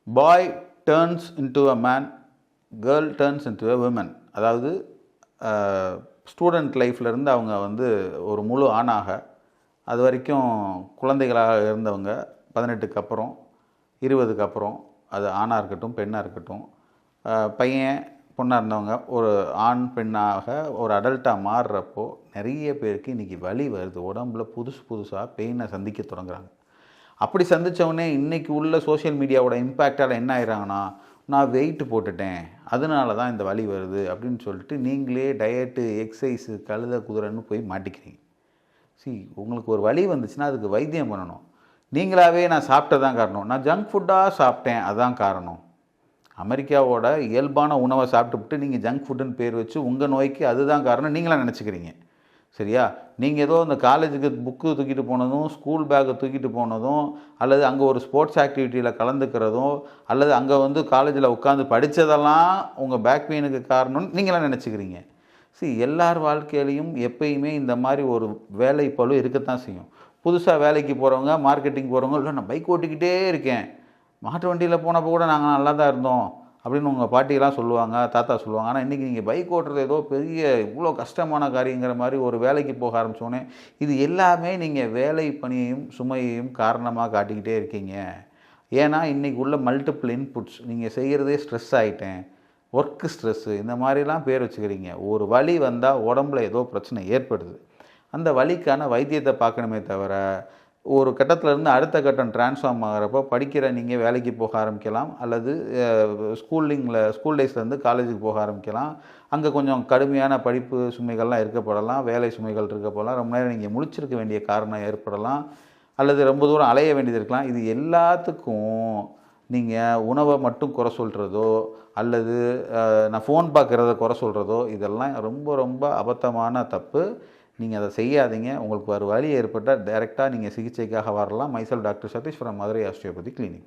Bye turns into a man, girl turns into a women. அதாவது student லைஃப்லேருந்து அவங்க வந்து ஒரு முழு ஆணாக, அது வரைக்கும் குழந்தைகளாக இருந்தவங்க 18க்கு அப்புறம் 20க்கு அப்புறம், அது ஆணாக இருக்கட்டும் பெண்ணாக இருக்கட்டும், பையன் பொண்ணாக இருந்தவங்க ஒரு ஆண் பெண்ணாக ஒரு அடல்ட்டாக மாறுறப்போ நிறைய பேருக்கு இன்றைக்கி வலி வருது. உடம்புல புதுசாக பெயினை சந்திக்க தொடங்குறாங்க. அப்படி சந்தித்தவொடனே இன்றைக்கி உள்ள சோஷியல் மீடியாவோட இம்பேக்டால் என்ன ஆயிடுறாங்கன்னா, நான் வெயிட் போட்டுட்டேன் அதனால தான் இந்த வலி வருது அப்படின்னு சொல்லிட்டு நீங்களே டயட்டு எக்ஸசைஸு கழுத குதிரைன்னு போய் மாட்டிக்கிறீங்க. உங்களுக்கு ஒரு வலி வந்துச்சுன்னா அதுக்கு வைத்தியம் பண்ணணும். நீங்களாகவே நான் சாப்பிட்டதான் காரணம், நான் ஜங்க் ஃபுட்டாக சாப்பிட்டேன் அதுதான் காரணம். அமெரிக்காவோட இயல்பான உணவை சாப்பிட்டுவிட்டு நீங்கள் ஜங்க் ஃபுட்டுன்னு பேர் வச்சு உங்கள் நோய்க்கு அதுதான் காரணம் நீங்களாக நினச்சிக்கிறீங்க. சரியா? நீங்கள் ஏதோ இந்த காலேஜுக்கு புக்கு தூக்கிட்டு போனதும், ஸ்கூல் பேக்கை தூக்கிட்டு போனதும், அல்லது அங்கே ஒரு ஸ்போர்ட்ஸ் ஆக்டிவிட்டியில் கலந்துக்கிறதும், அல்லது அங்கே வந்து காலேஜில் உட்காந்து படித்ததெல்லாம் உங்கள் பேக் பெயினுக்கு காரணம்னு நீங்களாம் நினச்சிக்கிறீங்க. எல்லார் வாழ்க்கையிலையும் எப்பயுமே இந்த மாதிரி ஒரு வேலை பளு இருக்கத்தான் செய்யும். புதுசாக வேலைக்கு போகிறவங்க, மார்க்கெட்டிங் போகிறவங்க, இல்லை நான் பைக் ஓட்டிக்கிட்டே இருக்கேன், மாட்டு வண்டியில் போனப்போ கூட நாங்கள் நல்லா தான் இருந்தோம் அப்படின்னு உங்கள் பாட்டியெல்லாம் சொல்லுவாங்க, தாத்தா சொல்லுவாங்க. ஆனால் இன்றைக்கி நீங்கள் பைக் ஓட்டுறது ஏதோ பெரிய இவ்வளோ கஷ்டமான காரியங்கிற மாதிரி ஒரு வேலைக்கு போக ஆரம்பித்தோன்னே இது எல்லாமே நீங்கள் வேலை பணியையும் சுமையையும் காரணமாக காட்டிக்கிட்டே இருக்கீங்க. ஏன்னா இன்றைக்கி உள்ள மல்டிபிள் இன்புட்ஸ், நீங்கள் செய்கிறதே ஸ்ட்ரெஸ் ஆகிட்டேன், ஒர்க்கு ஸ்ட்ரெஸ்ஸு, இந்த மாதிரிலாம் பேர் வச்சுக்கிறீங்க. ஒரு வலி வந்தால் உடம்புல ஏதோ பிரச்சனை ஏற்படுது. அந்த வலிக்கான வைத்தியத்தை பார்க்கணுமே தவிர, ஒரு கட்டத்திலேருந்து அடுத்த கட்டம் ட்ரான்ஸ்ஃபார்ம் ஆகிறப்போ படிக்கிற நீங்கள் வேலைக்கு போக ஆரம்பிக்கலாம், அல்லது ஸ்கூல் டேஸ்லேருந்து காலேஜுக்கு போக ஆரம்பிக்கலாம். அங்கே கொஞ்சம் கடுமையான படிப்பு சுமைகள்லாம் இருக்கப்படலாம், வேலை சுமைகள் இருக்கப்படலாம், ரொம்ப நேரம் நீங்கள் முழிச்சிருக்க வேண்டிய காரணம் ஏற்படலாம், அல்லது ரொம்ப தூரம் அலைய வேண்டியது இருக்கலாம். இது எல்லாத்துக்கும் நீங்கள் உணவை மட்டும் குறை சொல்கிறதோ, அல்லது நான் ஃபோன் பார்க்குறத குறை சொல்கிறதோ, இதெல்லாம் ரொம்ப ரொம்ப அபத்தமான தப்பு. நீங்கள் அதை செய்யாதீங்க. உங்களுக்கு ஒரு வலி ஏற்பட்டால் டைரெக்டாக நீங்கள் சிகிச்சைக்காக வரலாம். Myself doctor Satish from Madurai osteopathy clinic.